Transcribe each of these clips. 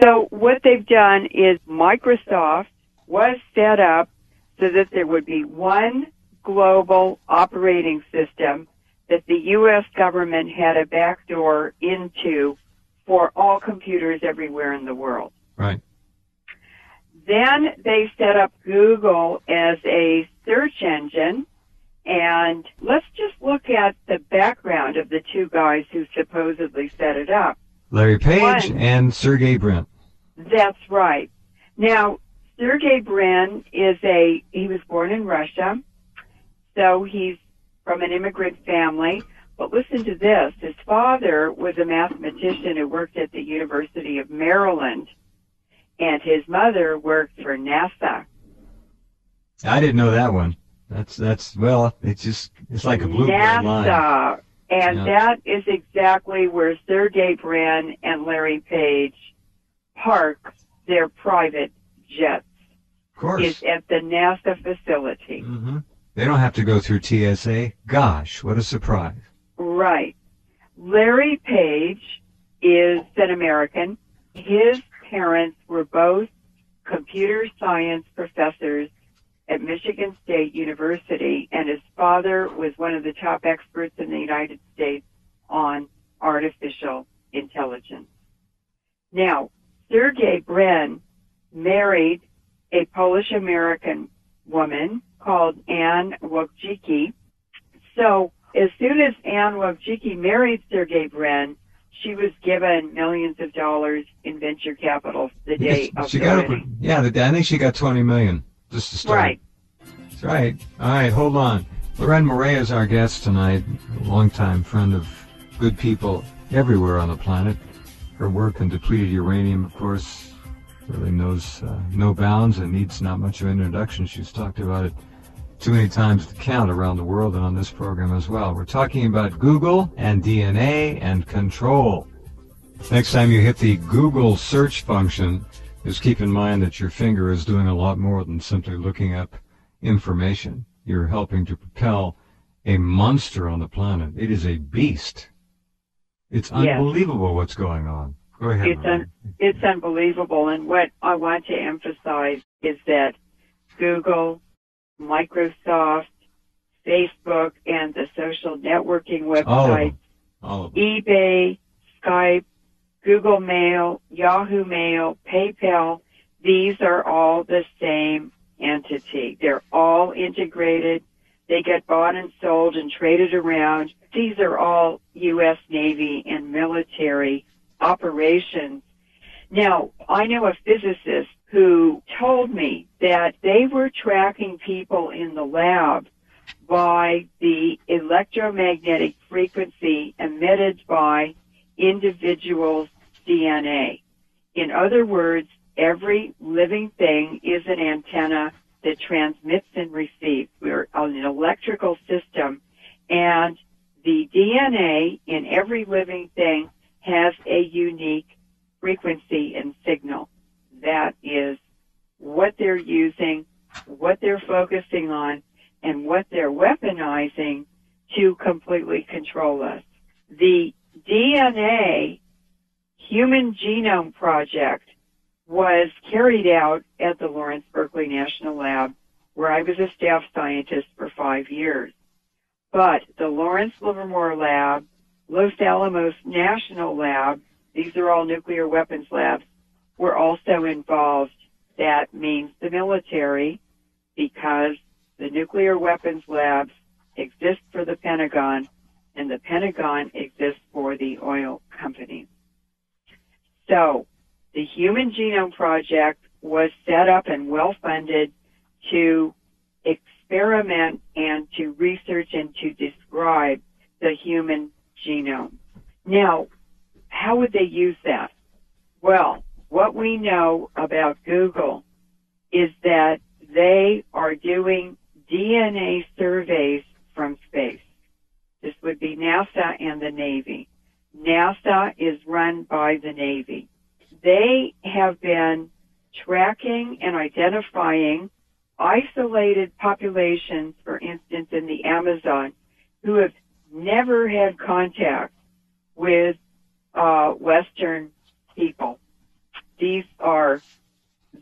So what they've done is Microsoft was set up so that there would be one global operating system that the U.S. government had a backdoor into for all computers everywhere in the world. Right. Then they set up Google as a search engine, and let's just look at the background of the two guys who supposedly set it up. Larry Page and Sergey Brin. That's right. Now, Sergey Brin he was born in Russia, so he's from an immigrant family. But listen to this. His father was a mathematician who worked at the University of Maryland, and his mother worked for NASA. I didn't know that one. It's like a blue-blood line. NASA, and that is exactly where Sergey Brin and Larry Page park their private jets. Of course. Is at the NASA facility. Mm-hmm. They don't have to go through TSA. Gosh, what a surprise. Right. Larry Page is an American. His parents were both computer science professors at Michigan State University, and his father was one of the top experts in the United States on artificial intelligence. Now, Sergey Brin married a Polish-American woman called Anne Wojcicki. So as soon as Anne Wojcicki married Sergey Brin, she was given millions of dollars in venture capital the day of the wedding. I think she got $20 million just to start. Right. That's right. All right, hold on. Leuren Moret is our guest tonight, a longtime friend of good people everywhere on the planet. Her work in depleted uranium, of course, really knows no bounds and needs not much of an introduction. She's talked about it too many times to count around the world and on this program as well. We're talking about Google and DNA and control. Next time you hit the Google search function, just keep in mind that your finger is doing a lot more than simply looking up information. You're helping to propel a monster on the planet. It is a beast. It's unbelievable what's going on. Go ahead. It's unbelievable. And what I want to emphasize is that Google, Microsoft, Facebook, and the social networking websites, all of them. eBay, Skype, Google Mail, Yahoo Mail, PayPal, these are all the same entity. They're all integrated. They get bought and sold and traded around. These are all U.S. Navy and military operations. Now, I know a physicist who told me that they were tracking people in the lab by the electromagnetic frequency emitted by individuals' DNA. In other words, every living thing is an antenna that transmits and receives. We're an electrical system, and the DNA in every living thing has a unique frequency and signal. That is what they're using, what they're focusing on, and what they're weaponizing to completely control us. The DNA Human Genome Project was carried out at the Lawrence Berkeley National Lab, where I was a staff scientist for 5 years. But the Lawrence Livermore Lab, Los Alamos National Lab, these are all nuclear weapons labs, were also involved. That means the military, because the nuclear weapons labs exist for the Pentagon, and the Pentagon exists for the oil companies. So, the Human Genome Project was set up and well-funded to experiment and to research and to describe the human genome. Now, how would they use that? Well, what we know about Google is that they are doing DNA surveys from space. This would be NASA and the Navy. NASA is run by the Navy. They have been tracking and identifying isolated populations, for instance, in the Amazon, who have never had contact with Western people. these are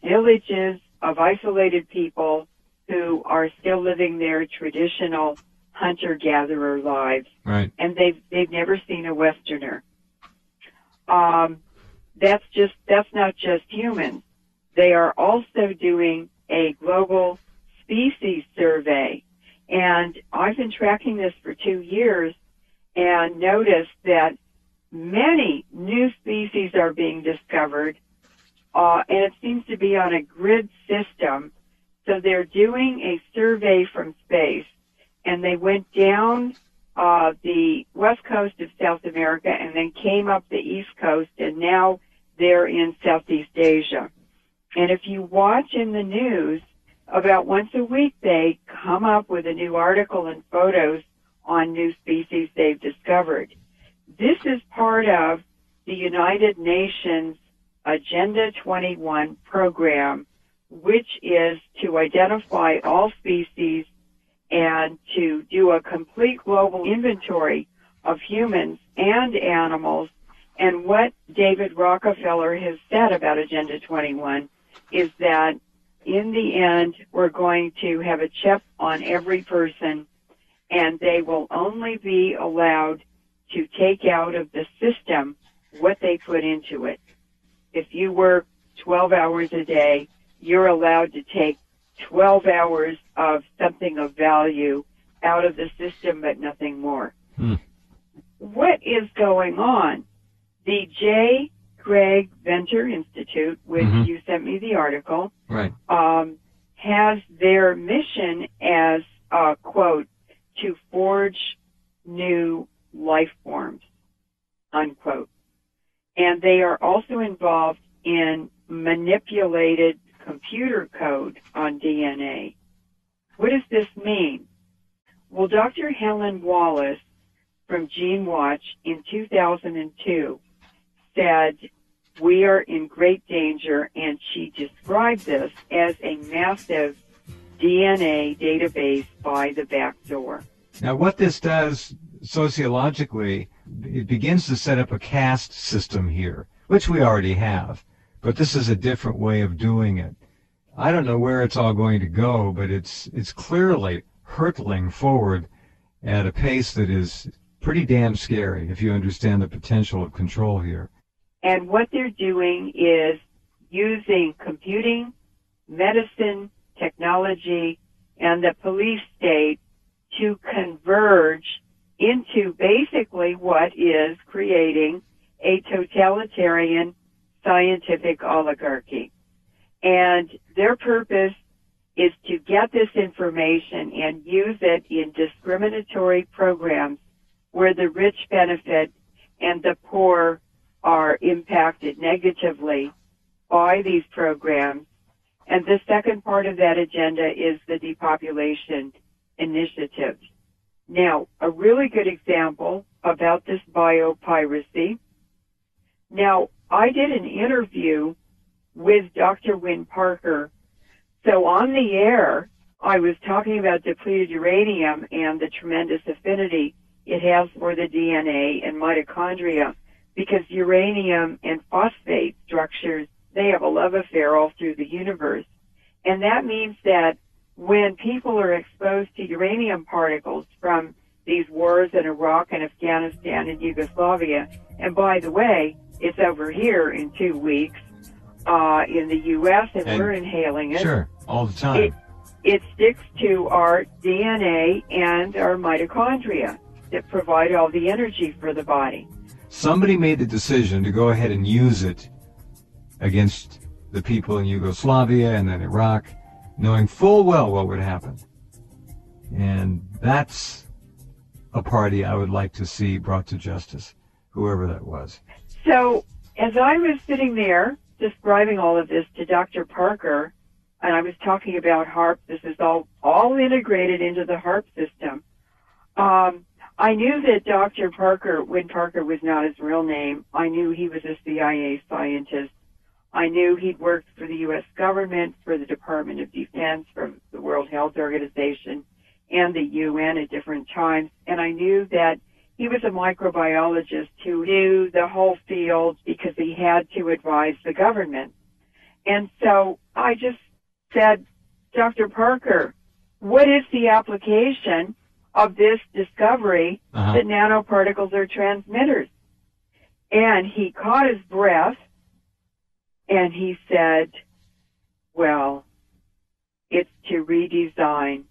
villages of isolated people who are still living their traditional hunter-gatherer lives. Right. And they've never seen a Westerner. That's not just humans. They are also doing a global species survey. And I've been tracking this for 2 years and noticed that many new species are being discovered, and it seems to be on a grid system. So they're doing a survey from space, and they went down the west coast of South America and then came up the east coast, and now they're in Southeast Asia. And if you watch in the news, about once a week they come up with a new article and photos on new species they've discovered. This is part of the United Nations Agenda 21 program, which is to identify all species and to do a complete global inventory of humans and animals. And what David Rockefeller has said about Agenda 21 is that in the end, we're going to have a chip on every person, and they will only be allowed to take out of the system what they put into it. If you work 12 hours a day, you're allowed to take 12 hours of something of value out of the system, but nothing more. What is going on? The J. Craig Venter Institute, which you sent me the article, right, has their mission as, quote, to forge new life forms, unquote. And they are also involved in manipulated computer code on DNA. What does this mean? Well, Dr. Helen Wallace from GeneWatch in 2002 said, we are in great danger, and she described this as a massive DNA database by the back door. Now, what this does sociologically, it begins to set up a caste system here, which we already have, but this is a different way of doing it. I don't know where it's all going to go, but it's clearly hurtling forward at a pace that is pretty damn scary if you understand the potential of control here. And what they're doing is using computing, medicine, technology, and the police state to converge into basically what is creating a totalitarian scientific oligarchy. And their purpose is to get this information and use it in discriminatory programs where the rich benefit and the poor are impacted negatively by these programs. And the second part of that agenda is the depopulation initiative. Now, a really good example about this biopiracy. Now, I did an interview with Dr. Wynne Parker. So on the air, I was talking about depleted uranium and the tremendous affinity it has for the DNA and mitochondria, because uranium and phosphate structures, they have a love affair all through the universe. And that means that when people are exposed to uranium particles from these wars in Iraq and Afghanistan and Yugoslavia, and by the way, it's over here in 2 weeks in the U.S., and we're inhaling it. Sure, all the time. It sticks to our DNA and our mitochondria that provide all the energy for the body. Somebody made the decision to go ahead and use it against the people in Yugoslavia and then Iraq, knowing full well what would happen. And that's a party I would like to see brought to justice, whoever that was. So as I was sitting there describing all of this to Dr. Parker, and I was talking about H.A.R.P, this is all integrated into the H.A.R.P system, I knew that Dr. Parker, Wynne Parker, was not his real name. I knew he was a CIA scientist. I knew he'd worked for the U.S. government, for the Department of Defense, for the World Health Organization, and the UN at different times. And I knew that he was a microbiologist who knew the whole field because he had to advise the government. And so I just said, Dr. Parker, what is the application of this discovery that nanoparticles are transmitters? And he caught his breath and he said, well, it's to redesign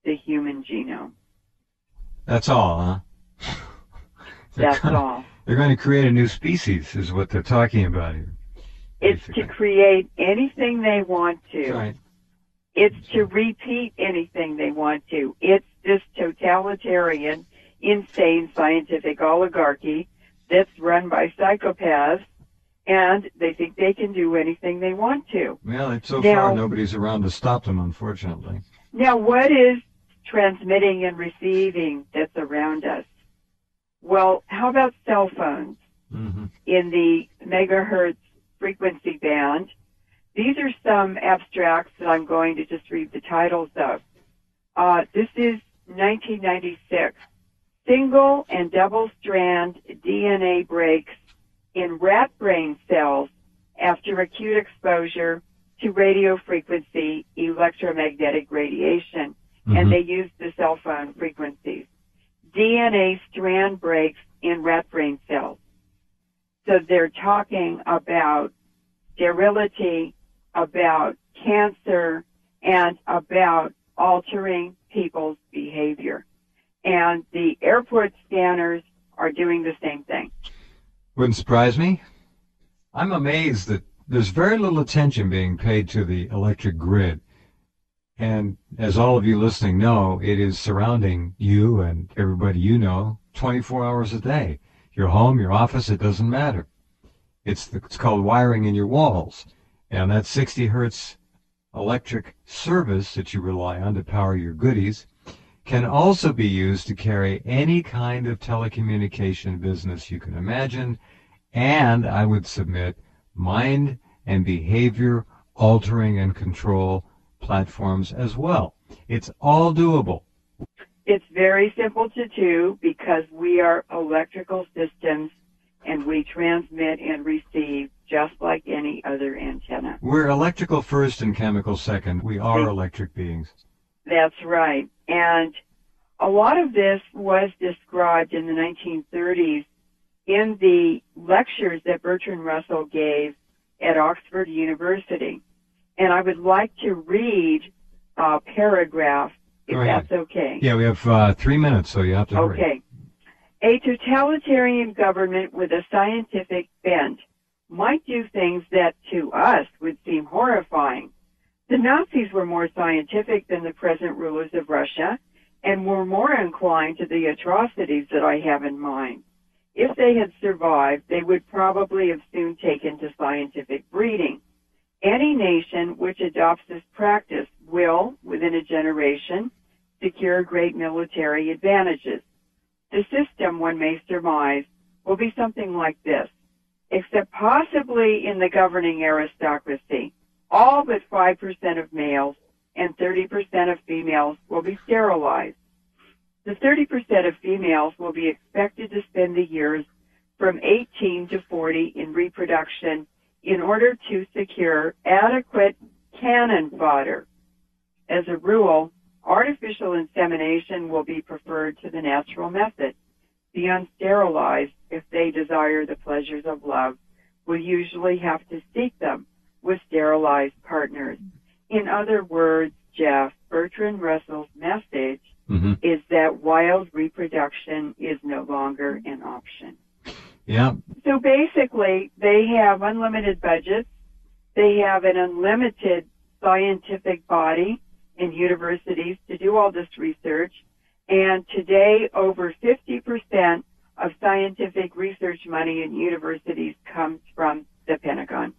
the human genome. That's all, huh? That's all. They're going to create a new species, is what they're talking about here. It's Basically. to create anything they want to. That's right. It's to repeat anything they want to. It's this totalitarian, insane scientific oligarchy that's run by psychopaths, and they think they can do anything they want to. Well, so far nobody's around to stop them, unfortunately. Now, what is transmitting and receiving that's around us? Well, how about cell phones in the megahertz frequency band? These are some abstracts that I'm going to just read the titles of. This is 1996. Single and double strand DNA breaks in rat brain cells after acute exposure to radio frequency electromagnetic radiation. And they used the cell phone frequencies. DNA strand breaks in rat brain cells. So they're talking about sterility, about cancer, and about altering people's behavior. And the airport scanners are doing the same thing. Wouldn't surprise me. I'm amazed that there's very little attention being paid to the electric grid. And as all of you listening know, it is surrounding you and everybody you know 24 hours a day. Your home, your office, it doesn't matter. It's called wiring in your walls. And that 60 hertz electric service that you rely on to power your goodies can also be used to carry any kind of telecommunication business you can imagine, and I would submit mind and behavior altering and control platforms as well. It's all doable. It's very simple to do because we are electrical systems and we transmit and receive just like any other antenna. We're electrical first and chemical second. We are electric beings. That's right. And a lot of this was described in the 1930s in the lectures that Bertrand Russell gave at Oxford University. And I would like to read a paragraph, if that's okay. Yeah, we have 3 minutes, so you have to hurry. Okay. A totalitarian government with a scientific bent might do things that to us would seem horrifying. The Nazis were more scientific than the present rulers of Russia and were more inclined to the atrocities that I have in mind. If they had survived, they would probably have soon taken to scientific breeding. Any nation which adopts this practice will, within a generation, secure great military advantages. The system, one may surmise, will be something like this, except possibly in the governing aristocracy. All but 5% of males and 30% of females will be sterilized. The 30% of females will be expected to spend the years from 18 to 40 in reproduction in order to secure adequate cannon fodder. As a rule, artificial insemination will be preferred to the natural method. The unsterilized, if they desire the pleasures of love, will usually have to seek them with sterilized partners. In other words, Jeff, Bertrand Russell's message is that wild reproduction is no longer an option. Yeah. So basically, they have unlimited budgets. They have an unlimited scientific body in universities to do all this research. And today, over 50% of scientific research money in universities comes from the Pentagon.